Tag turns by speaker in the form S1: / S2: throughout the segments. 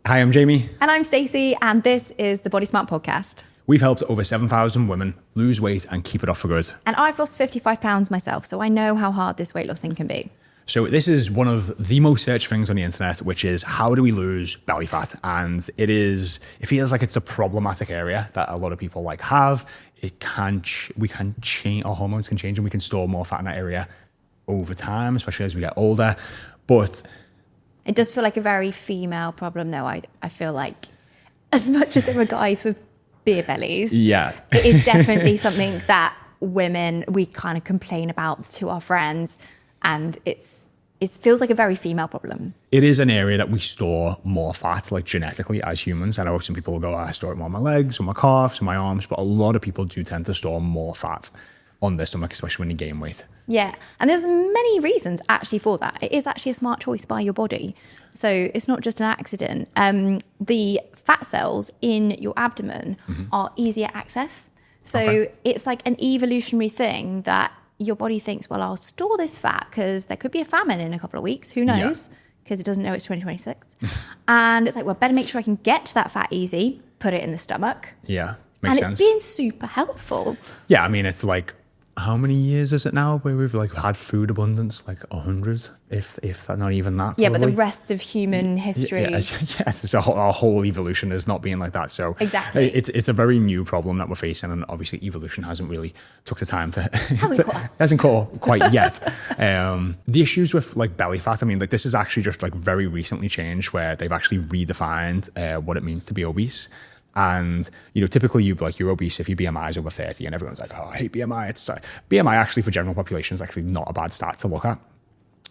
S1: Hi, I'm Jaymie.
S2: And I'm Stacey, and this is the Body Smart Podcast.
S1: We've helped over 7,000 women lose weight and keep it off for good.
S2: And I've lost 55 pounds myself, so I know how hard this weight loss thing can be.
S1: So this is one of the most searched things on the internet, which is how do we lose belly fat? And it feels like it's a problematic area that a lot of people have. We can change, our hormones can change and we can store more fat in that area over time, especially as we get older. But
S2: it does feel like a very female problem, though. I feel like as much as there are guys with beer bellies,
S1: yeah,
S2: it is definitely something that women, we kind of complain about to our friends, and it feels like a very female problem.
S1: It is an area that we store more fat, like genetically as humans. I know some people will go, I store it more on my legs, on my calves, on my arms, but a lot of people do tend to store more fat on their stomach, especially when you gain weight.
S2: Yeah, and there's many reasons actually for that. It is actually a smart choice by your body. So it's not just an accident. The fat cells in your abdomen are easier access. So it's like an evolutionary thing that your body thinks, well, I'll store this fat because there could be a famine in a couple of weeks. Who knows? Because it doesn't know it's 2026. And it's like, well, better make sure I can get to that fat easy, put it in the stomach.
S1: Yeah, makes sense.
S2: And it's been super helpful.
S1: Yeah, I mean, it's like, how many years is it now where we've had food abundance? Like 100, if that, not even that.
S2: Yeah,
S1: probably.
S2: but the rest of human history.
S1: Our whole evolution is not being like that. So
S2: exactly,
S1: it's a very new problem that we're facing, and obviously evolution hasn't really took the time to hasn't caught quite yet. The issues with belly fat, I mean, this is actually just very recently changed, where they've actually redefined what it means to be obese. And, typically you're obese if your BMI is over 30, and everyone's like, oh, I hate BMI. BMI actually for general population is actually not a bad stat to look at.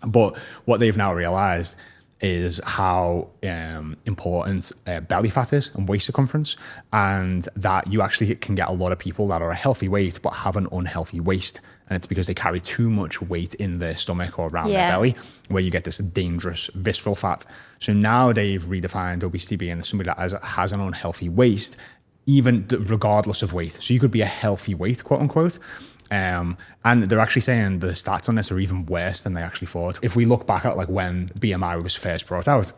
S1: But what they've now realized is how important belly fat is and waist circumference, and that you actually can get a lot of people that are a healthy weight but have an unhealthy waist. And it's because they carry too much weight in their stomach or around their belly, where you get this dangerous visceral fat. So now they've redefined obesity being somebody that has an unhealthy waist, even regardless of weight. So you could be a healthy weight, quote unquote. And they're actually saying the stats on this are even worse than they actually thought. If we look back at when BMI was first brought out,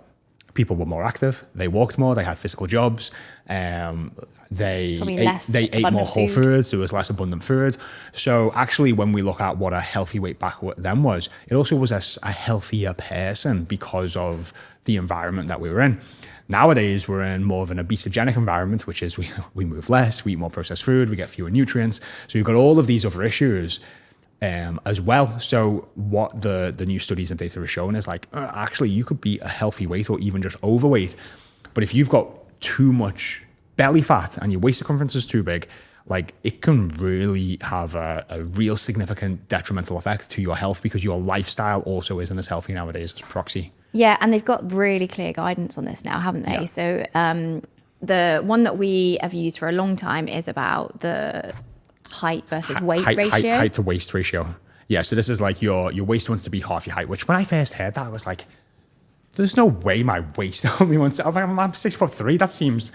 S1: people were more active, they walked more, they had physical jobs, they ate more whole foods, there was less abundant food. So actually, when we look at what a healthy weight back then was, it also was a healthier person because of the environment that we were in. Nowadays, we're in more of an obesogenic environment, which is we move less, we eat more processed food, we get fewer nutrients. So you've got all of these other issues as well. So what the new studies and data are showing is actually you could be a healthy weight or even just overweight. But if you've got too much belly fat and your waist circumference is too big, it can really have a real significant detrimental effect to your health, because your lifestyle also isn't as healthy nowadays as proxy.
S2: Yeah, and they've got really clear guidance on this now, haven't they? Yeah. So the one that we have used for a long time is about the height versus weight ratio.
S1: Height to waist ratio. Yeah, so this is your waist wants to be half your height, which when I first heard that, I was like, there's no way my waist only wants to, I'm 6'3", that seems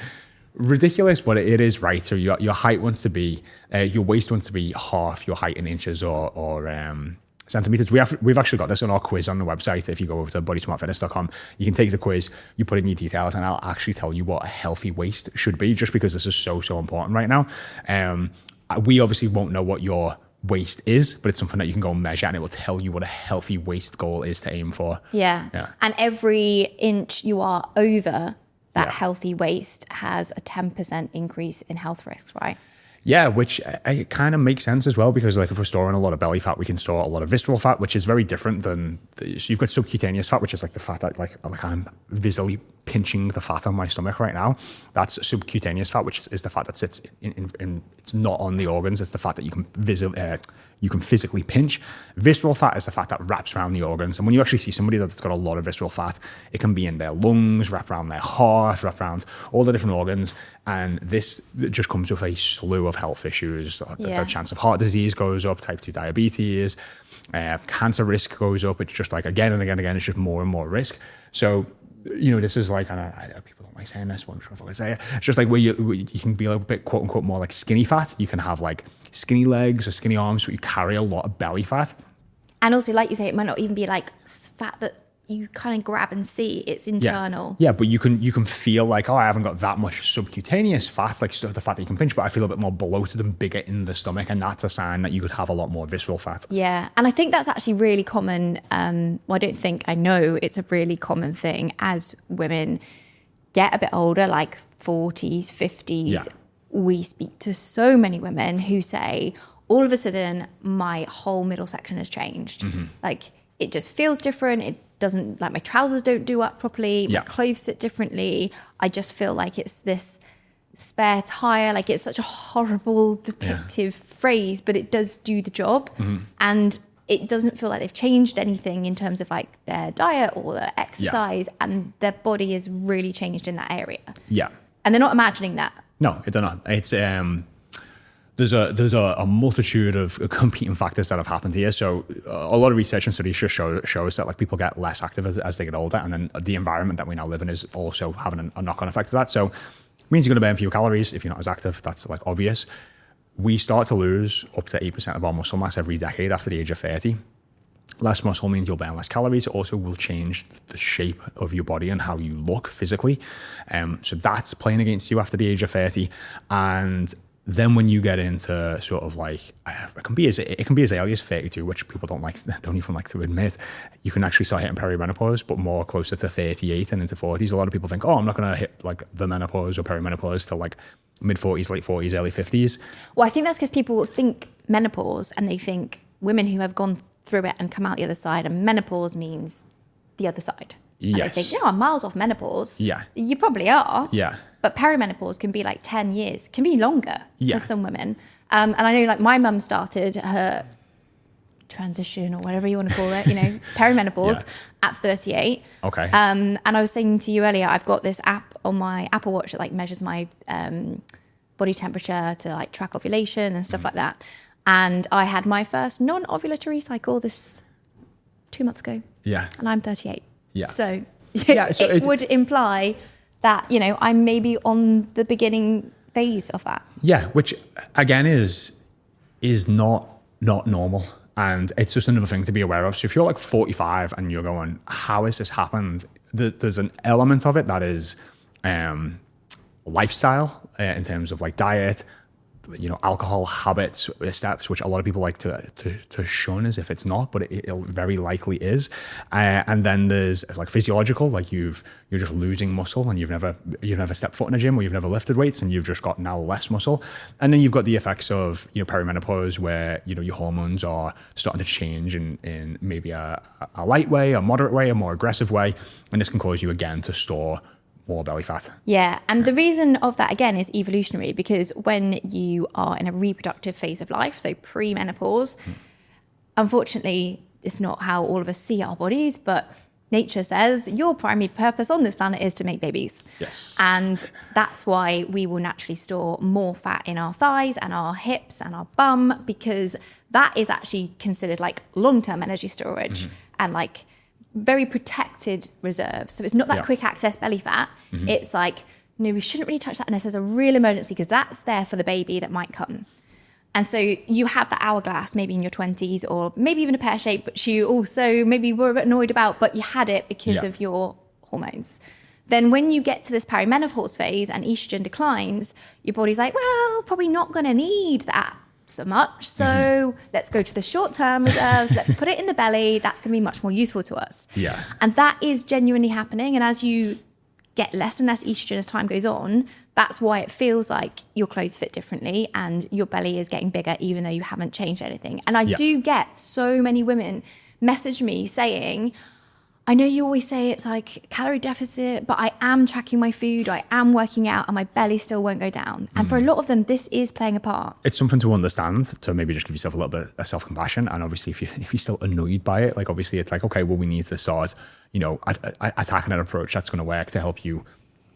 S1: ridiculous, but it is right. So your height wants to be, your waist wants to be half your height in inches or centimeters. We've actually got this on our quiz on the website. If you go over to bodysmartfitness.com, you can take the quiz, you put in your details, and I'll actually tell you what a healthy waist should be, just because this is so important right now. We obviously won't know what your waist is, but it's something that you can go and measure, and it will tell you what a healthy waist goal is to aim for.
S2: Yeah. And every inch you are over that healthy waist has a 10% increase in health risks, right?
S1: Yeah, which it kind of makes sense as well, because if we're storing a lot of belly fat, we can store a lot of visceral fat, which is very different than so you've got subcutaneous fat, which is the fat that I'm visually pinching the fat on my stomach right now. That's subcutaneous fat, which is the fat that sits in it's not on the organs. It's the fat that you can physically pinch. Visceral fat is the fat that wraps around the organs. And when you actually see somebody that's got a lot of visceral fat, it can be in their lungs, wrap around their heart, wrap around all the different organs. And this just comes with a slew of health issues. The chance of heart disease goes up, type 2 diabetes, cancer risk goes up. It's just again and again, it's just more and more risk. So, this is and people don't like saying this, but I'm sure if I could say it. It's just where you can be a bit, quote unquote, more skinny fat. You can have skinny legs or skinny arms, but you carry a lot of belly fat.
S2: And also, like you say, it might not even be fat that you kind of grab and see. It's internal.
S1: Yeah, but you can feel like, oh, I haven't got that much subcutaneous fat, like stuff the fat that you can pinch, but I feel a bit more bloated and bigger in the stomach, and that's a sign that you could have a lot more visceral fat.
S2: Yeah, and I think that's actually really common. I know it's a really common thing as women get a bit older, like 40s, 50s.
S1: Yeah.
S2: We speak to so many women who say, all of a sudden, my whole middle section has changed. Like, it just feels different. It doesn't, like, my trousers don't do up properly. My clothes sit differently. I just feel like it's this spare tire. Like, it's such a horrible depictive phrase, but it does do the job. And it doesn't feel like they've changed anything in terms of like their diet or their exercise, and their body is really changed in that area. Yeah. And they're not imagining that.
S1: No, they're not. It's there's a multitude of competing factors that have happened here. So a lot of research and studies just shows that like people get less active as they get older, and then the environment that we now live in is also having a knock-on effect of that. So it means you're going to burn fewer calories if you're not as active. That's like obvious. We start to lose up to 8% of our muscle mass every decade after the age of 30. Less muscle means you'll burn less calories. It also will change the shape of your body and how you look physically. So that's playing against you after the age of 30. And then when you get into sort of like, it can be as early as 32, which people don't even like to admit. You can actually start hitting perimenopause, but more closer to 38 and into 40s. A lot of people think, oh, I'm not going to hit like the menopause or perimenopause till like mid 40s, late 40s, early 50s.
S2: Well, I think that's because people think menopause and they think women who have gone through it and come out the other side, and menopause means the other side. And
S1: Yes.
S2: they think, I'm miles off menopause.
S1: Yeah.
S2: You probably are.
S1: Yeah.
S2: But perimenopause can be like 10 years, can be longer
S1: Yeah.
S2: for some women. And I know like my mum started her transition or whatever you want to call it, perimenopause at 38.
S1: Okay.
S2: And I was saying to you earlier, I've got this app on my Apple Watch that like measures my body temperature to like track ovulation and stuff like that. And I had my first non-ovulatory cycle 2 months ago.
S1: Yeah.
S2: And I'm 38.
S1: Yeah.
S2: So,
S1: so
S2: it would imply that, I'm maybe on the beginning phase of that.
S1: Yeah, which again is not normal. And it's just another thing to be aware of. So if you're like 45 and you're going, how has this happened? There's an element of it that is lifestyle in terms of like diet, alcohol habits, steps, which a lot of people like to shun as if it's not, but it very likely is. And then there's like physiological, like you're just losing muscle and you've never stepped foot in a gym or you've never lifted weights and you've just got now less muscle. And then you've got the effects of, perimenopause where, your hormones are starting to change in maybe a light way, a moderate way, a more aggressive way. And this can cause you again to store more belly fat.
S2: Yeah, and the reason of that again is evolutionary, because when you are in a reproductive phase of life, so pre-menopause, unfortunately, it's not how all of us see our bodies, but nature says your primary purpose on this planet is to make babies.
S1: Yes.
S2: And that's why we will naturally store more fat in our thighs and our hips and our bum, because that is actually considered like long-term energy storage and like very protected reserves. So it's not that quick access belly fat. It's like, no, we shouldn't really touch that unless there's a real emergency, because that's there for the baby that might come. And so you have that hourglass maybe in your 20s, or maybe even a pear shape, which you also maybe were a bit annoyed about, but you had it because of your hormones. Then when you get to this perimenopause phase and estrogen declines, your body's like, well, probably not going to need that so much. So let's go to the short-term reserves. Let's put it in the belly. That's going to be much more useful to us.
S1: Yeah.
S2: And that is genuinely happening. And as you get less and less estrogen as time goes on, that's why it feels like your clothes fit differently and your belly is getting bigger, even though you haven't changed anything. And I do get so many women message me saying, I know you always say it's like calorie deficit, but I am tracking my food, I am working out, and my belly still won't go down. And for a lot of them, this is playing a part.
S1: It's something to understand, to maybe just give yourself a little bit of self-compassion. And obviously, if you're still annoyed by it, like obviously it's like, okay, well, we need to start, attacking an approach that's going to work to help you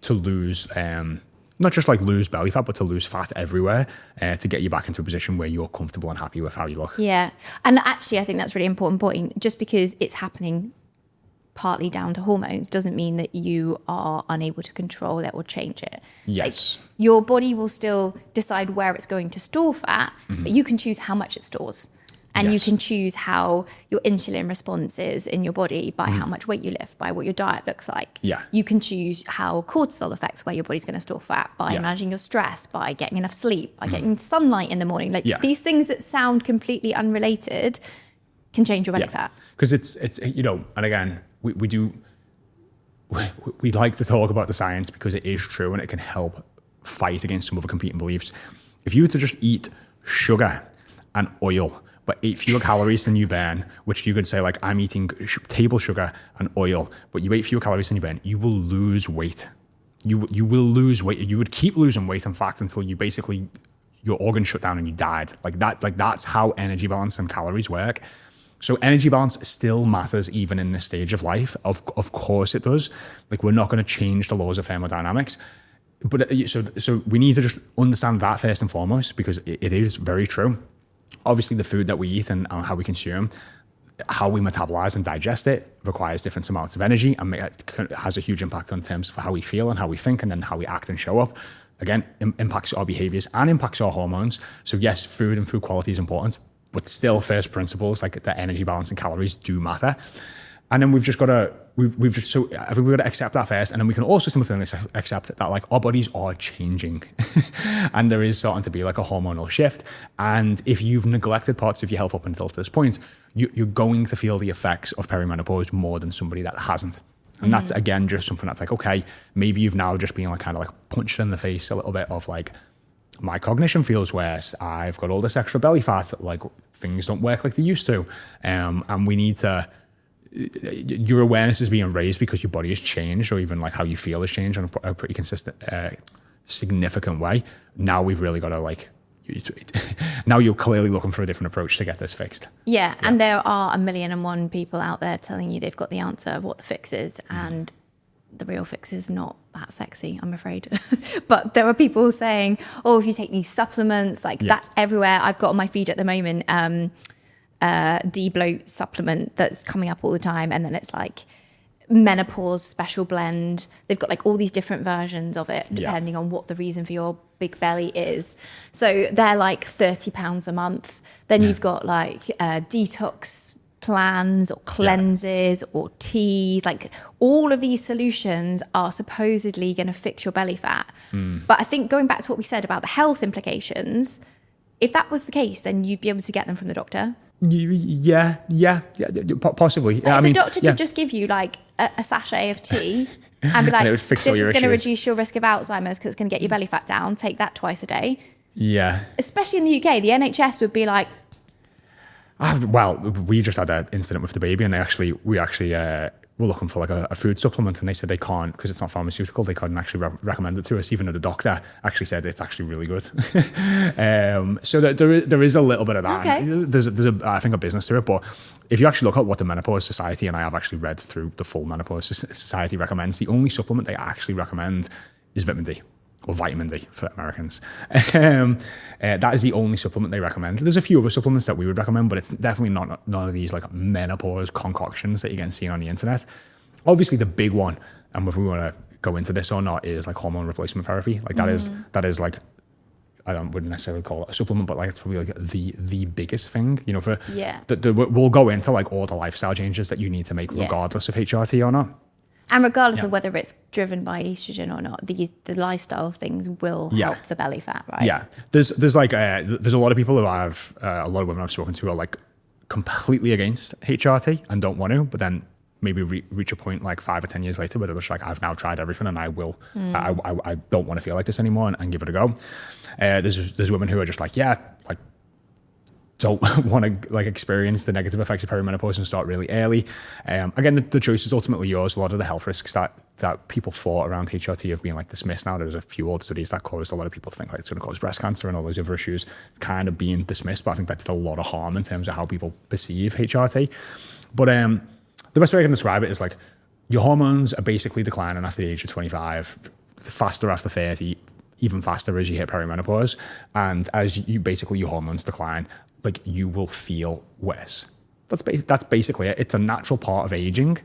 S1: to lose, not just like lose belly fat, but to lose fat everywhere, to get you back into a position where you're comfortable and happy with how you look.
S2: Yeah. And actually, I think that's a really important point. Just because it's happening partly down to hormones doesn't mean that you are unable to control it or change it.
S1: Yes.
S2: Like, your body will still decide where it's going to store fat, but you can choose how much it stores. And you
S1: Yes.
S2: can choose how your insulin response is in your body by how much weight you lift, by what your diet looks like.
S1: Yeah.
S2: You can choose how cortisol affects where your body's going to store fat, by managing your stress, by getting enough sleep, by getting sunlight in the morning. Like these things that sound completely unrelated can change your belly fat.
S1: Because it's and again, we like to talk about the science because it is true and it can help fight against some of the competing beliefs. If you were to just eat sugar and oil, but eat fewer calories than you burn, which you could say like, I'm eating table sugar and oil, but you eat fewer calories than you burn, you will lose weight. You will lose weight. You would keep losing weight, in fact, until you basically, your organs shut down and you died. That's how energy balance and calories work. So energy balance still matters even in this stage of life. Of course it does. Like, we're not going to change the laws of thermodynamics. But so we need to just understand that first and foremost, because it is very true. Obviously, the food that we eat and how we consume, how we metabolize and digest it requires different amounts of energy, and it has a huge impact on terms of how we feel and how we think and then how we act and show up. Again, impacts our behaviors and impacts our hormones. So yes, food and food quality is important, but still first principles like the energy balance and calories do matter. And then we've just got to, I think we've got to accept that first. And then we can also simultaneously accept that like our bodies are changing and there is starting to be like a hormonal shift. And if you've neglected parts of your health up until this point, you're going to feel the effects of perimenopause more than somebody that hasn't. And that's, again, just something that's like, okay, maybe you've now just been like kind of like punched in the face a little bit of like, my cognition feels worse. I've got all this extra belly fat. Like, things don't work like they used to. And we need to, your awareness is being raised because your body has changed, or even like how you feel has changed in a pretty consistent, significant way. Now we've really got to like, now you're clearly looking for a different approach to get this fixed.
S2: Yeah, and there are 1,000,001 people out there telling you they've got the answer of what the fix is, and the real fix is not that sexy, I'm afraid. But there are people saying, oh, if you take these supplements, like that's everywhere. I've got on my feed at the moment, de-bloat supplement that's coming up all the time, and then it's like menopause special blend. They've got like all these different versions of it depending on what the reason for your big belly is. So they're like £30 a month. Then you've got like detox plans or cleanses or teas. Like, all of these solutions are supposedly going to fix your belly fat. But I think, going back to what we said about the health implications, if that was the case, then you'd be able to get them from the doctor.
S1: Yeah, possibly.
S2: Like, if the doctor could just give you like a sachet of tea and be like, this is going to reduce your risk of Alzheimer's because it's going to get your belly fat down, take that twice a day. Yeah. Especially in the UK, the NHS would be like...
S1: well, we just had that incident with the baby, and we actually were looking for like a food supplement, and they said they can't, because it's not pharmaceutical, they couldn't actually recommend it to us, even though the doctor actually said it's actually really good. So that there is a little bit of that.
S2: Okay.
S1: There's I think a business to it, but if you actually look at what the Menopause Society, and I have actually read through the full Menopause Society recommends, the only supplement they actually recommend is vitamin D. Or vitamin D for Americans. That is the only supplement they recommend. There's a few other supplements that we would recommend, but it's definitely not none of these like menopause concoctions that you get seen on the internet. Obviously, the big one, and if we want to go into this or not, is like hormone replacement therapy. Like that is like, wouldn't necessarily call it a supplement, but like it's probably like the biggest thing, you know, for we'll go into like all the lifestyle changes that you need to make regardless of HRT or not.
S2: And regardless of whether it's driven by estrogen or not, the lifestyle things will help the belly fat, right? Yeah.
S1: There's like there's a lot of people who have a lot of women I've spoken to are like completely against HRT and don't want to, but then maybe reach a point like 5 or 10 years later where they're just like, I've now tried everything and I will, I don't want to feel like this anymore and give it a go. There's women who are just like, don't want to like experience the negative effects of perimenopause and start really early. Again, the choice is ultimately yours. A lot of the health risks that people thought around HRT have been like dismissed now. There's a few old studies that caused a lot of people to think like it's going to cause breast cancer and all those other issues kind of being dismissed, but I think that did a lot of harm in terms of how people perceive HRT. But the best way I can describe it is like your hormones are basically declining after the age of 25, faster after 30, even faster as you hit perimenopause. And as you basically your hormones decline, like you will feel worse. That's basically it. It's a natural part of aging.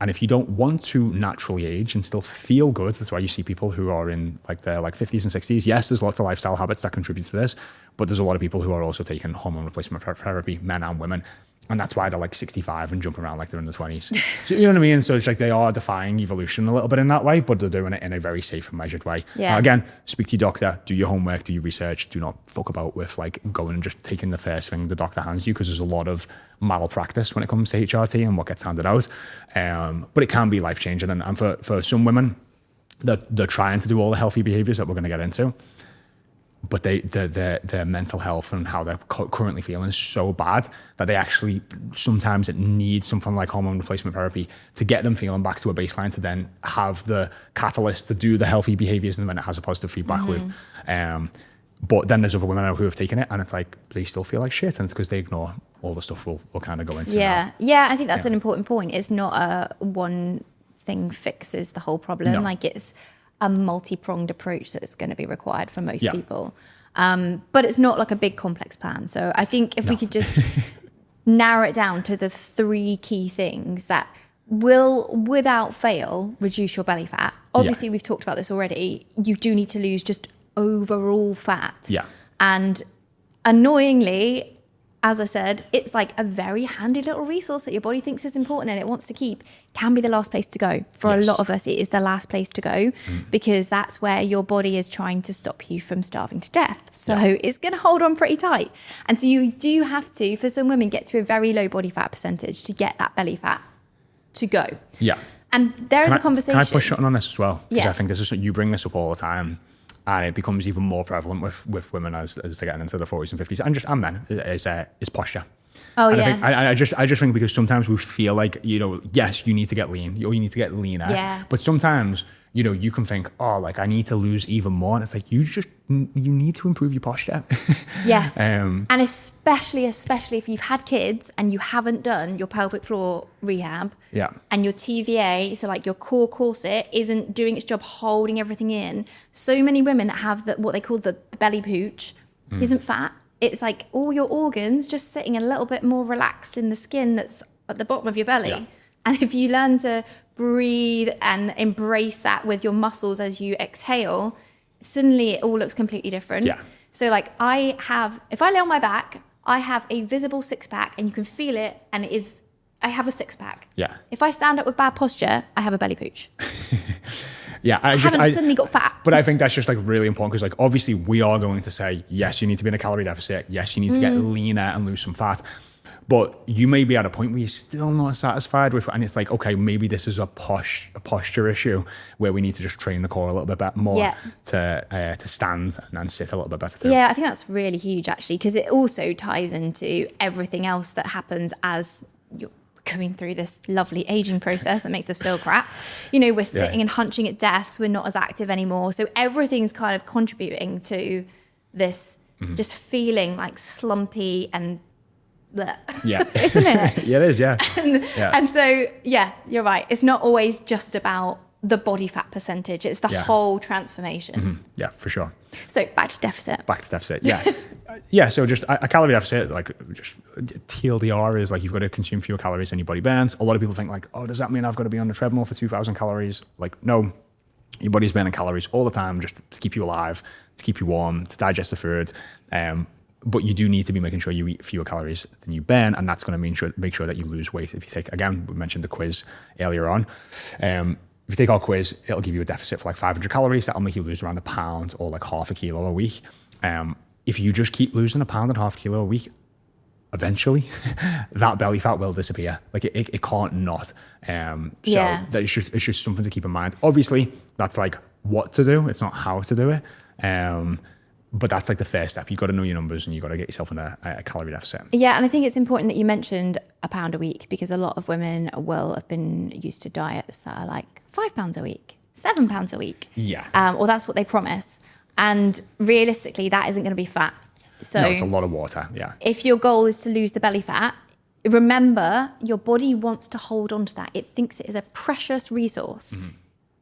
S1: And if you don't want to naturally age and still feel good, that's why you see people who are in like their like 50s and 60s. Yes, there's lots of lifestyle habits that contribute to this, but there's a lot of people who are also taking hormone replacement therapy, men and women. And that's why they're like 65 and jumping around like they're in the 20s. So, you know what I mean? So it's like they are defying evolution a little bit in that way, but they're doing it in a very safe and measured way.
S2: Yeah.
S1: Again, speak to your doctor, do your homework, do your research. Do not fuck about with like going and just taking the first thing the doctor hands you, because there's a lot of malpractice when it comes to HRT and what gets handed out. But it can be life-changing. And for some women, they're trying to do all the healthy behaviors that we're going to get into. But their mental health and how they're currently feeling is so bad that they actually sometimes need something like hormone replacement therapy to get them feeling back to a baseline, to then have the catalyst to do the healthy behaviors, and then it has a positive feedback loop. But then there's other women who have taken it and it's like they still feel like shit, and it's because they ignore all the stuff we'll kind of go into.
S2: Yeah, I think that's an important point. It's not a one thing fixes the whole problem.
S1: No.
S2: Like it's a multi-pronged approach that's going to be required for most people. But it's not like a big complex plan. So I think if we could just narrow it down to the 3 key things that will, without fail, reduce your belly fat. Obviously, we've talked about this already. You do need to lose just overall fat.
S1: Yeah.
S2: And annoyingly, as I said, it's like a very handy little resource that your body thinks is important and it wants to keep. Can be the last place to go. For a lot of us, it is the last place to go because that's where your body is trying to stop you from starving to death. So it's going to hold on pretty tight. And so you do have to, for some women, get to a very low body fat percentage to get that belly fat to go.
S1: Yeah.
S2: And there is a conversation.
S1: Can I push on this as well? Because
S2: Yeah.
S1: I think this is, you bring this up all the time. And it becomes even more prevalent with women as they're getting into the 40s and 50s, and men, is posture.
S2: Oh,
S1: and
S2: yeah.
S1: I just think because sometimes we feel like, yes, you need to get lean, or you need to get leaner.
S2: Yeah.
S1: But sometimes, you can think, oh, like I need to lose even more. And it's like, you need to improve your posture.
S2: Yes. And especially if you've had kids and you haven't done your pelvic floor rehab.
S1: Yeah.
S2: And your TVA, so like your core corset, isn't doing its job holding everything in. So many women that have what they call the belly pooch isn't fat. It's like all your organs just sitting a little bit more relaxed in the skin that's at the bottom of your belly. Yeah. And if you learn to breathe and embrace that with your muscles as you exhale, suddenly it all looks completely different.
S1: Yeah.
S2: So like if I lay on my back, I have a visible 6-pack and you can feel it, and I have a 6-pack.
S1: Yeah.
S2: If I stand up with bad posture, I have a belly pooch.
S1: Yeah,
S2: I haven't suddenly got fat.
S1: But I think that's just like really important because like obviously we are going to say, yes, you need to be in a calorie deficit. Yes, you need to get leaner and lose some fat. But you may be at a point where you're still not satisfied with, and it's like, okay, maybe this is a posture issue where we need to just train the core a little bit more to stand and sit a little bit better too.
S2: Yeah, I think that's really huge actually, because it also ties into everything else that happens as you're going through this lovely aging process that makes us feel crap. We're sitting and hunching at desks, we're not as active anymore. So everything's kind of contributing to this just feeling like slumpy and bleh.
S1: Yeah.
S2: Isn't it?
S1: Yeah, it is, yeah.
S2: And so, yeah, you're right. It's not always just about the body fat percentage. It's the whole transformation.
S1: Yeah, for sure.
S2: So back to deficit.
S1: Yeah. Yeah, so just a calorie deficit, like just TLDR is like you've got to consume fewer calories than your body burns. A lot of people think like, oh, does that mean I've got to be on the treadmill for 2,000 calories? Like, no, your body's burning calories all the time just to keep you alive, to keep you warm, to digest the food. But you do need to be making sure you eat fewer calories than you burn, and that's going to make sure that you lose weight. If you take, again, we mentioned the quiz earlier on. If you take our quiz, it'll give you a deficit for like 500 calories. That'll make you lose around 1 pound or like half a kilo a week. If you just keep losing 1 pound and half a kilo a week, eventually that belly fat will disappear. Like it can't not. That it's just something to keep in mind. Obviously, that's like what to do. It's not how to do it. But that's like the first step. You've got to know your numbers and you've got to get yourself in a calorie deficit. Yeah,
S2: and I think it's important that you mentioned £1 a week, because a lot of women will have been used to diets that are like £5 a week, £7 a week.
S1: Yeah.
S2: Or that's what they promise. And realistically, that isn't going to be fat. So
S1: no, it's a lot of water, yeah.
S2: If your goal is to lose the belly fat, remember, your body wants to hold on to that. It thinks it is a precious resource.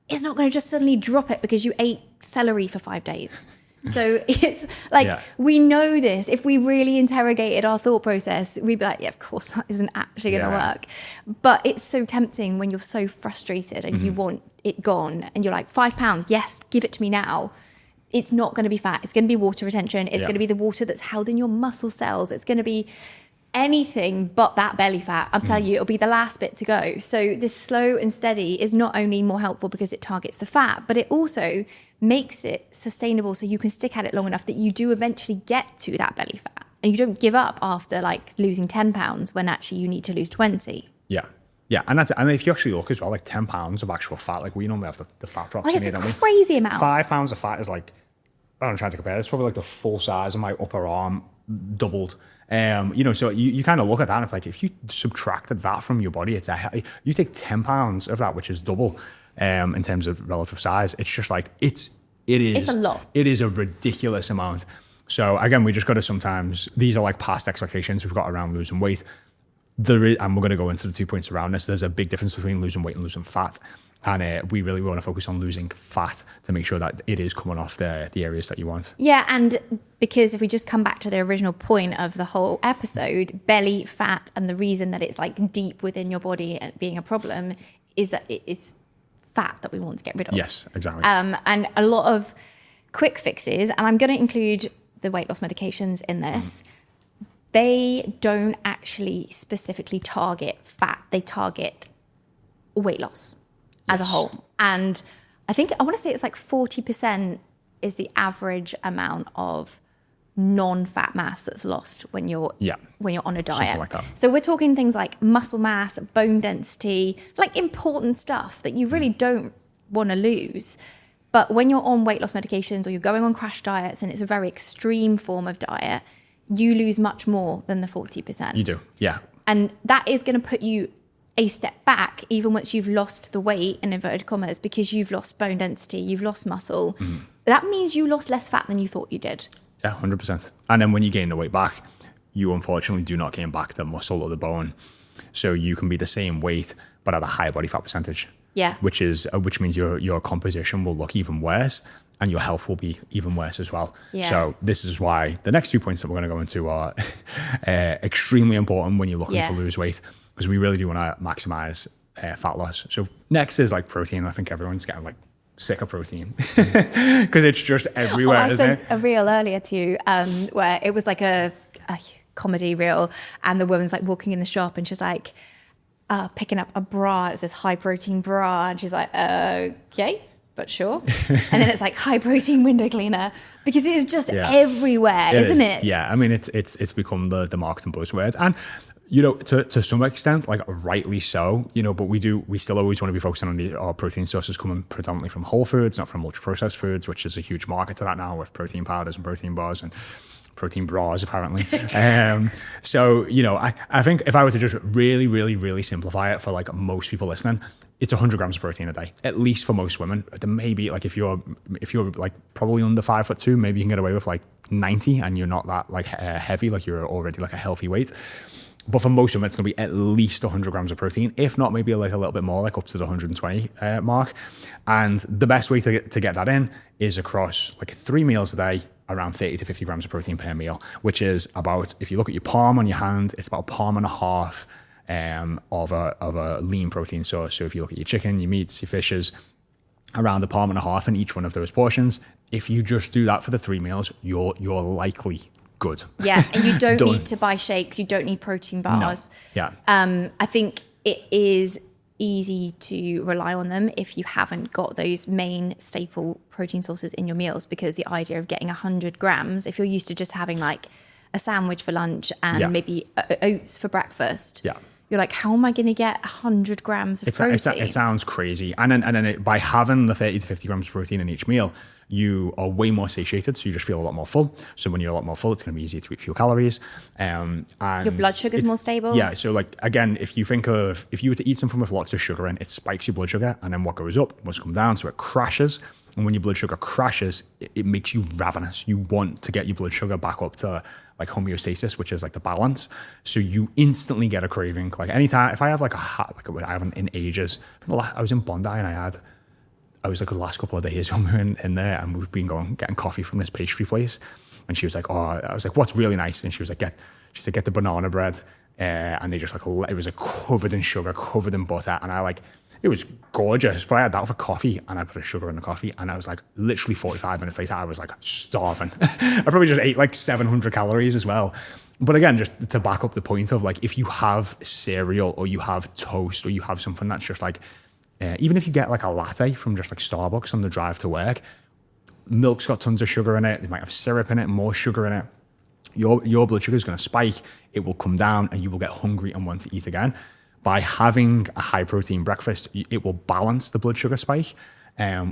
S2: It's not going to just suddenly drop it because you ate celery for 5 days. So it's like, we know this. If we really interrogated our thought process, we'd be like, yeah, of course that isn't actually going to work. But it's so tempting when you're so frustrated and you want it gone and you're like, £5, yes, give it to me now. It's not going to be fat. It's going to be water retention. It's going to be the water that's held in your muscle cells. It's going to be anything but that belly fat. I'm telling you, it'll be the last bit to go. So this slow and steady is not only more helpful because it targets the fat, but it also makes it sustainable so you can stick at it long enough that you do eventually get to that belly fat. And you don't give up after like losing 10 pounds when actually you need to lose 20.
S1: Yeah. Yeah, and if you actually look as well, like 10 pounds of actual fat, like we normally have the fat drops in here, don't we?
S2: It's a crazy amount.
S1: 5 pounds of fat is like, I'm trying to compare, it's probably like the full size of my upper arm doubled. So you kind of look at that and it's like, if you subtracted that from your body, you take 10 pounds of that, which is double in terms of relative size. It's just like, it's a lot. It is a ridiculous amount. So again, we just got to sometimes, these are like past expectations we've got around losing weight. And we're going to go into the 2 points around this. There's a big difference between losing weight and losing fat. And we really want to focus on losing fat to make sure that it is coming off the areas that you want.
S2: Yeah, and because if we just come back to the original point of the whole episode, belly fat, and the reason that it's like deep within your body and being a problem is that it is fat that we want to get rid of.
S1: Yes, exactly.
S2: And a lot of quick fixes, and I'm going to include the weight loss medications in this, they don't actually specifically target fat. They target weight loss as a whole. And I want to say it's like 40% is the average amount of non-fat mass that's lost when you're on a diet.
S1: Something like that.
S2: So we're talking things like muscle mass, bone density, like important stuff that you really don't want to lose. But when you're on weight loss medications or you're going on crash diets and it's a very extreme form of diet, you lose much more than the 40%.
S1: You do, yeah.
S2: And that is going to put you a step back, even once you've lost the weight, in inverted commas, because you've lost bone density, you've lost muscle. That means you lost less fat than you thought you did.
S1: Yeah, 100%. And then when you gain the weight back, you unfortunately do not gain back the muscle or the bone. So you can be the same weight, but at a higher body fat percentage.
S2: Yeah.
S1: Which means your composition will look even worse and your health will be even worse as well.
S2: Yeah.
S1: So this is why the next 2 points that we're going to go into are extremely important when you're looking to lose weight, because we really do want to maximize fat loss. So next is like protein. I think everyone's getting like sick of protein because it's just everywhere.
S2: I sent a reel earlier to you where it was like a comedy reel, and the woman's like walking in the shop and she's like picking up a bra. It says high protein bra, and she's like, okay, but sure. And then it's like high protein window cleaner, because it is just everywhere, isn't it?
S1: Yeah, I mean it's become the marketing buzzword, and to some extent, like rightly so, but we still always want to be focusing on our protein sources coming predominantly from whole foods, not from ultra processed foods, which is a huge market to that now with protein powders and protein bars and protein bras apparently. So I think if I were to just really, really, really simplify it for like most people listening, it's 100 grams of protein a day, at least for most women. Maybe like if you're like probably under 5'2", maybe you can get away with like 90 and you're not that like heavy, like you're already like a healthy weight. But for most of them, it's going to be at least 100 grams of protein, if not maybe like a little bit more, like up to the 120 mark. And the best way to get that in is across like 3 meals a day, around 30 to 50 grams of protein per meal, which is about, if you look at your palm on your hand, it's about a palm and a half of a lean protein source. So if you look at your chicken, your meats, your fishes, around a palm and a half in each one of those portions. If you just do that for the 3 meals, you're likely good.
S2: Yeah, and you don't need to buy shakes. You don't need protein bars.
S1: No. Yeah.
S2: I think it is easy to rely on them if you haven't got those main staple protein sources in your meals, because the idea of getting 100 grams, if you're used to just having like a sandwich for lunch and maybe oats for breakfast, you're like, how am I going to get 100 grams of protein?
S1: It sounds crazy. And then by having the 30 to 50 grams of protein in each meal, you are way more satiated, so you just feel a lot more full. So when you're a lot more full, it's going to be easier to eat fewer calories. And
S2: your blood sugar is more stable.
S1: Yeah, so like, again, if you were to eat something with lots of sugar in, it spikes your blood sugar, and then what goes up must come down, so it crashes. And when your blood sugar crashes, it makes you ravenous. You want to get your blood sugar back up to like homeostasis, which is like the balance. So you instantly get a craving. Like anytime, if I have like I haven't in ages, I was in Bondi and I had I was like the last couple of days when we were in there, and we've been getting coffee from this pastry place. And she was like, oh, I was like, what's really nice? And she was like, get the banana bread. And they just like, it was like covered in sugar, covered in butter. And it was gorgeous, but I had that for coffee, and I put a sugar in the coffee, and I was like, literally 45 minutes later, I was like starving. I probably just ate like 700 calories as well. But again, just to back up the point of like, if you have cereal or you have toast or you have something that's just like, even if you get like a latte from just like Starbucks on the drive to work, milk's got tons of sugar in it. They might have syrup in it, more sugar in it. Your blood sugar is going to spike. It will come down, and you will get hungry and want to eat again. By having a high protein breakfast, it will balance the blood sugar spike,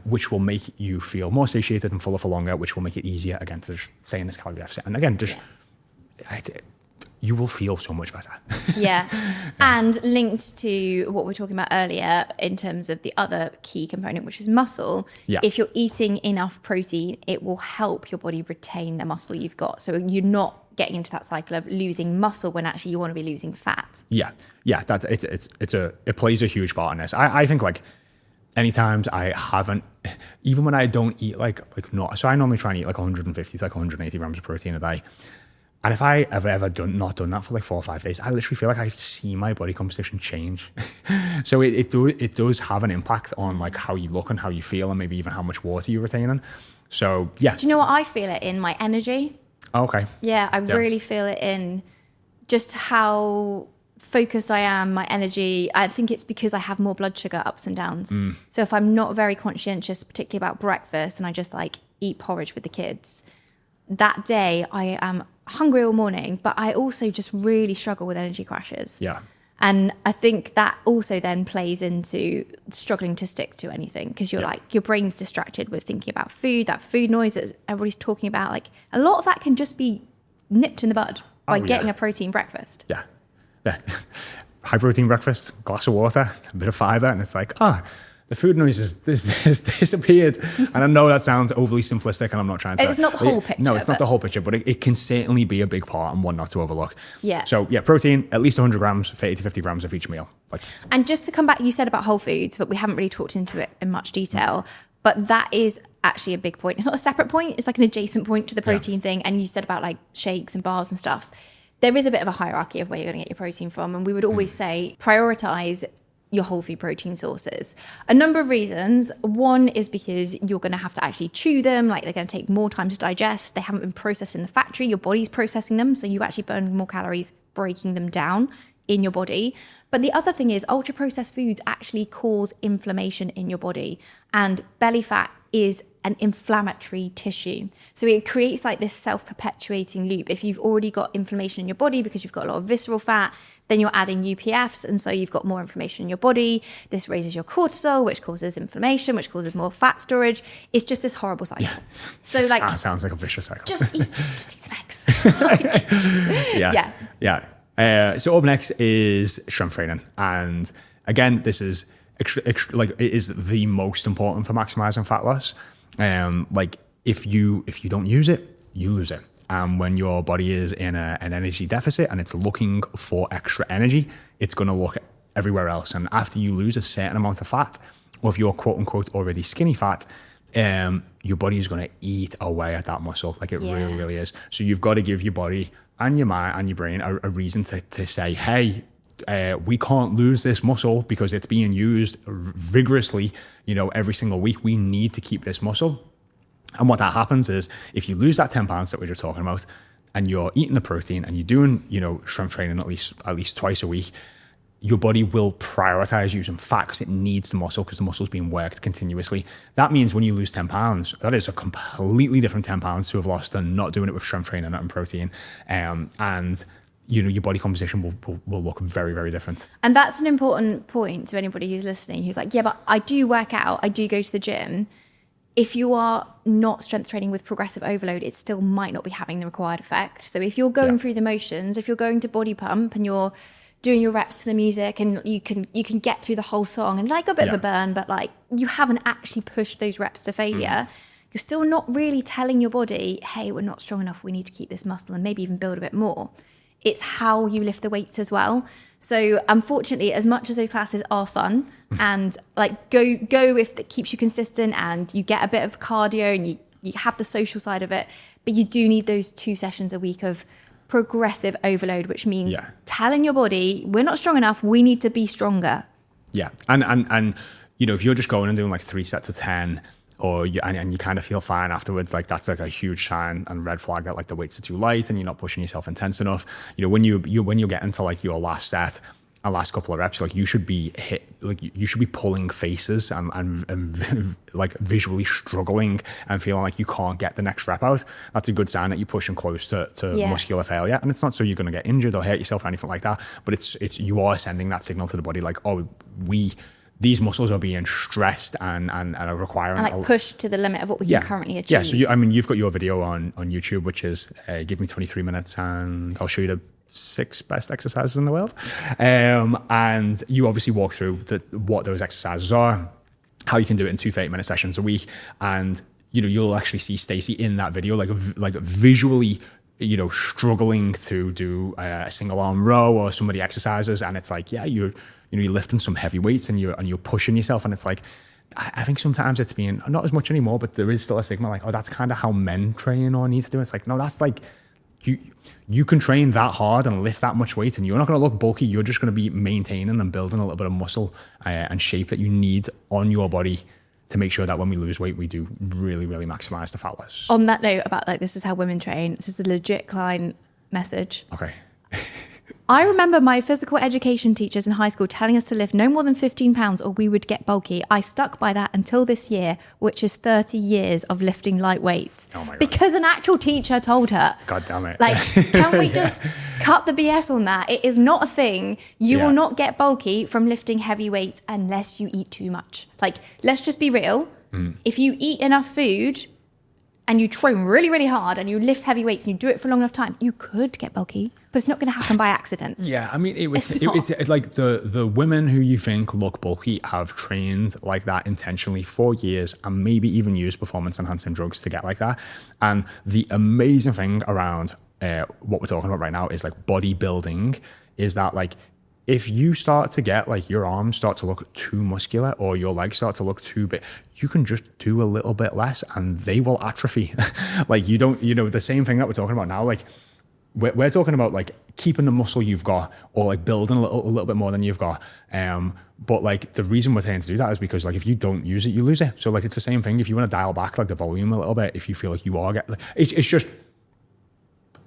S1: which will make you feel more satiated and fuller for longer, which will make it easier again to just stay in this calorie deficit. And again, you will feel so much better.
S2: Yeah. And linked to what we were talking about earlier in terms of the other key component, which is muscle.
S1: Yeah.
S2: If you're eating enough protein, it will help your body retain the muscle you've got. So you're not getting into that cycle of losing muscle when actually you want to be losing fat.
S1: Yeah. That's it plays a huge part in this. I think like anytime I haven't, even when I don't eat so I normally try and eat like 150 to like 180 grams of protein a day. And if I have ever not done that for like 4 or 5 days, I literally feel like I see my body composition change. So it does have an impact on like how you look and how you feel, and maybe even how much water you're retaining. So yeah.
S2: Do you know what I feel it in? My energy.
S1: Okay.
S2: Yeah, I really feel it in just how focused I am, my energy. I think it's because I have more blood sugar ups and downs. So if I'm not very conscientious, particularly about breakfast, and I just like eat porridge with the kids, that day I am hungry all morning, but I also just really struggle with energy crashes.
S1: Yeah.
S2: And I think that also then plays into struggling to stick to anything, because you're like, your brain's distracted with thinking about food, that food noise that everybody's talking about. Like a lot of that can just be nipped in the bud by getting a protein breakfast.
S1: Yeah. High protein breakfast, glass of water, a bit of fiber, and it's like, the food noise has disappeared. And I know that sounds overly simplistic, and I'm not trying to...
S2: It's not the whole picture.
S1: No, it's not the whole picture, but it can certainly be a big part and one not to overlook.
S2: Yeah.
S1: So yeah, protein, at least 100 grams, 30 to 50 grams of each meal.
S2: And just to come back, you said about whole foods, but we haven't really talked into it in much detail. But that is actually a big point. It's not a separate point. It's like an adjacent point to the protein thing. And you said about like shakes and bars and stuff. There is a bit of a hierarchy of where you're going to get your protein from. And we would always say prioritize your whole food protein sources. A number of reasons. One is because you're going to have to actually chew them. Like they're going to take more time to digest. They haven't been processed in the factory. Your body's processing them. So you actually burn more calories breaking them down in your body. But the other thing is ultra processed foods actually cause inflammation in your body. And belly fat is an inflammatory tissue. So it creates like this self-perpetuating loop. If you've already got inflammation in your body because you've got a lot of visceral fat, then you're adding UPFs, and so you've got more inflammation in your body. This raises your cortisol, which causes inflammation, which causes more fat storage. It's just this horrible cycle.
S1: Yeah.
S2: So like,
S1: sounds like a vicious cycle.
S2: Just eat some eggs.
S1: Yeah. So up next is strength training, and again, this is it is the most important for maximizing fat loss. Like if you don't use it, you lose it. And when your body is in an energy deficit and it's looking for extra energy, it's going to look everywhere else. And after you lose a certain amount of fat, or if you're quote unquote already skinny fat, your body is going to eat away at that muscle. Like it really, really is. So you've got to give your body and your mind and your brain a reason to say, hey, we can't lose this muscle because it's being used vigorously, every single week. We need to keep this muscle. And what that happens is if you lose that 10 pounds that we were just talking about, and you're eating the protein and you're doing, strength training at least twice a week, your body will prioritize using fat because it needs the muscle, because the muscle's being worked continuously. That means when you lose 10 pounds, that is a completely different 10 pounds to have lost than not doing it with strength training and protein. And your body composition will look very, very different. And
S2: that's an important point to anybody who's listening, who's like, yeah, but I do work out, I do go to the gym. If you are not strength training with progressive overload, it still might not be having the required effect. So if you're going through the motions, if you're going to body pump and you're doing your reps to the music and you can get through the whole song and like a bit of a burn, but like you haven't actually pushed those reps to failure, you're still not really telling your body, hey, we're not strong enough, we need to keep this muscle and maybe even build a bit more. it's how you lift the weights as well. So unfortunately, as much as those classes are fun and like go if that keeps you consistent and you get a bit of cardio and you have the social side of it, but you do need those 2 sessions a week of progressive overload, which means telling your body, we're not strong enough, we need to be stronger.
S1: Yeah. And you know, if you're just going and doing like 3 sets of 10 and you kind of feel fine afterwards, like that's like a huge sign and red flag that like the weights are too light and you're not pushing yourself intense enough. You know, when you get into like your last set and last couple of reps, like you should be pulling faces and like visually struggling and feeling like you can't get the next rep out. That's a good sign that you're pushing close to muscular failure. And it's not so you're going to get injured or hurt yourself or anything like that, but it's you are sending that signal to the body like, oh, these muscles are being stressed and are requiring
S2: and like pushed to the limit of what we can currently achieve.
S1: Yeah, so you've got your video on YouTube, which is give me 23 minutes and I'll show you the 6 best exercises in the world. And you obviously walk through what those exercises are, how you can do it in 2 30-minute sessions a week. And, you know, you'll actually see Stacey in that video, like visually, you know, struggling to do a single arm row or some of the exercises. And it's like, you're lifting some heavy weights and you're pushing yourself. And it's like, I think sometimes it's being, not as much anymore, but there is still a stigma like, oh, that's kind of how men train or need to do it. It's like, no, that's like, you can train that hard and lift that much weight and you're not going to look bulky. You're just going to be maintaining and building a little bit of muscle and shape that you need on your body to make sure that when we lose weight, we do really, really maximize the fat loss.
S2: On that note about like, this is how women train, this is a legit client message.
S1: Okay.
S2: I remember my physical education teachers in high school telling us to lift no more than 15 pounds or we would get bulky. I stuck by that until this year, which is 30 years of lifting light weights.
S1: Oh my God.
S2: Because an actual teacher told her.
S1: God damn it.
S2: Like, can we just cut the BS on that? It is not a thing. You will not get bulky from lifting heavy weights unless you eat too much. Like, let's just be real. If you eat enough food and you train really, really hard and you lift heavy weights and you do it for a long enough time, you could get bulky, but it's not going to happen by accident.
S1: Yeah, I mean, it's like the women who you think look bulky have trained like that intentionally for years and maybe even used performance enhancing drugs to get like that. And the amazing thing around what we're talking about right now is like bodybuilding is that like, if you start to get like your arms start to look too muscular or your legs start to look too big, you can just do a little bit less and they will atrophy. Like you don't, you know, the same thing that we're talking about now, like we're talking about like keeping the muscle you've got or like building a little bit more than you've got. But like the reason we're saying to do that is because like if you don't use it, you lose it. So like it's the same thing. If you want to dial back like the volume a little bit, if you feel like you are getting, like, it's just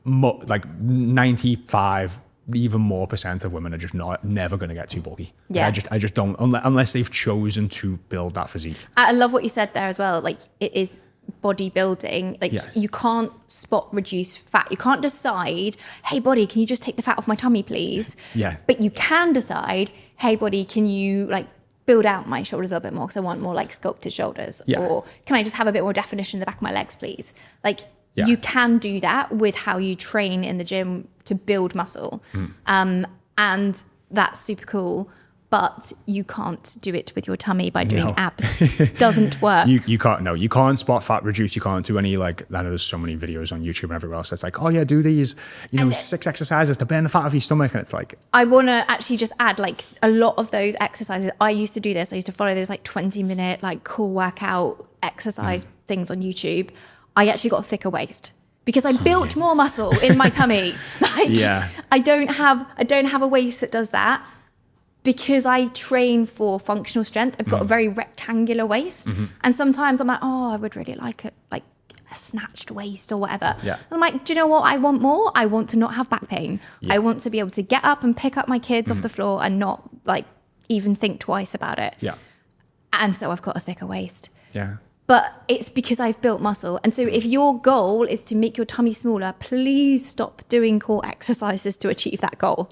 S1: like 95 even more percent of women are just never going to get too bulky.
S2: Yeah.
S1: Like I just don't, unless they've chosen to build that physique.
S2: I love what you said there as well. Like it is bodybuilding. Like you can't spot reduce fat. You can't decide, hey body, can you just take the fat off my tummy, please?
S1: Yeah.
S2: But you can decide, hey body, can you like build out my shoulders a little bit more because I want more like sculpted shoulders? Yeah. Or can I just have a bit more definition in the back of my legs, please? Like you can do that with how you train in the gym to build muscle. And that's super cool. But you can't do it with your tummy by doing abs. Doesn't work.
S1: You can't spot fat reduce. You can't do any like, I know there's so many videos on YouTube and everywhere else that's like, oh yeah, do these, 6 exercises to burn the fat off your stomach. And it's like,
S2: I want to actually just add like a lot of those exercises. I used to do this. I used to follow those like 20-minute like cool workout exercise things on YouTube. I actually got a thicker waist because I built more muscle in my tummy. Like, I don't have a waist that does that because I train for functional strength. I've got a very rectangular waist. And sometimes I'm like, oh, I would really like it, like a snatched waist or whatever.
S1: Yeah.
S2: And I'm like, do you know what I want more? I want to not have back pain. I want to be able to get up and pick up my kids off the floor and not like even think twice about it.
S1: Yeah.
S2: And so I've got a thicker waist.
S1: Yeah.
S2: But it's because I've built muscle. And so if your goal is to make your tummy smaller, please stop doing core exercises to achieve that goal.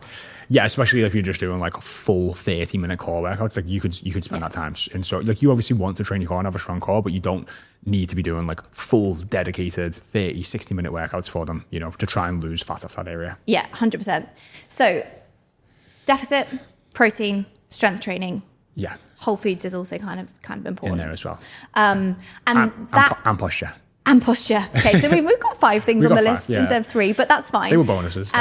S1: Yeah, especially if you're just doing like a full 30-minute core workouts. Like you could spend that time. And so like you obviously want to train your core and have a strong core, but you don't need to be doing like full dedicated 30, 60-minute workouts for them, to try and lose fat off that area.
S2: Yeah, 100%. So deficit, protein, strength training.
S1: Yeah.
S2: Whole foods is also kind of important.
S1: In there as well.
S2: And
S1: posture.
S2: And posture. Okay, so we've got 5 things on the list instead of 3, but that's fine.
S1: They were bonuses.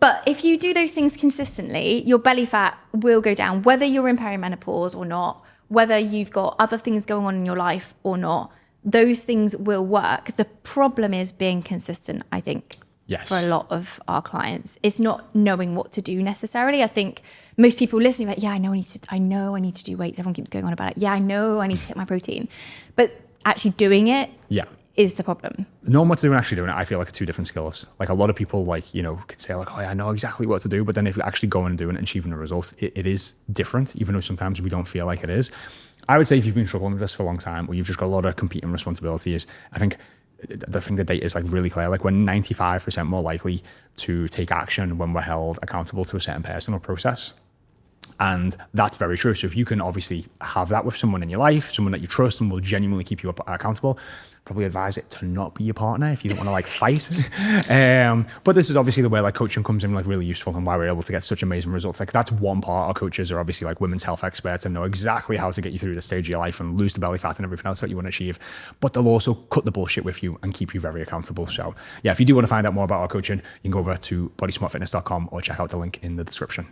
S2: But if you do those things consistently, your belly fat will go down, whether you're in perimenopause or not, whether you've got other things going on in your life or not. Those things will work. The problem is being consistent, I think.
S1: Yes.
S2: For a lot of our clients, it's not knowing what to do necessarily. I think most people listening, like, yeah, I know I need to do weights. Everyone keeps going on about it. Yeah, I know I need to hit my protein, but actually doing it is the problem.
S1: Knowing what to do and actually doing it, I feel like are two different skills. Like a lot of people, like, you know, can say like, oh, yeah, I know exactly what to do, but then if you actually go and do it and achieving the results, it is different, even though sometimes we don't feel like it is. I would say if you've been struggling with this for a long time, or you've just got a lot of competing responsibilities, I think the thing that data is like really clear. Like we're 95% more likely to take action when we're held accountable to a certain person or process. And that's very true. So if you can obviously have that with someone in your life, someone that you trust and will genuinely keep you accountable, probably advise it to not be your partner if you don't want to like fight. But this is obviously the way like coaching comes in like really useful and why we're able to get such amazing results. Like that's one part. Our coaches are obviously like women's health experts and know exactly how to get you through the stage of your life and lose the belly fat and everything else that you want to achieve. But they'll also cut the bullshit with you and keep you very accountable. So yeah, if you do want to find out more about our coaching, you can go over to bodysmartfitness.com or check out the link in the description.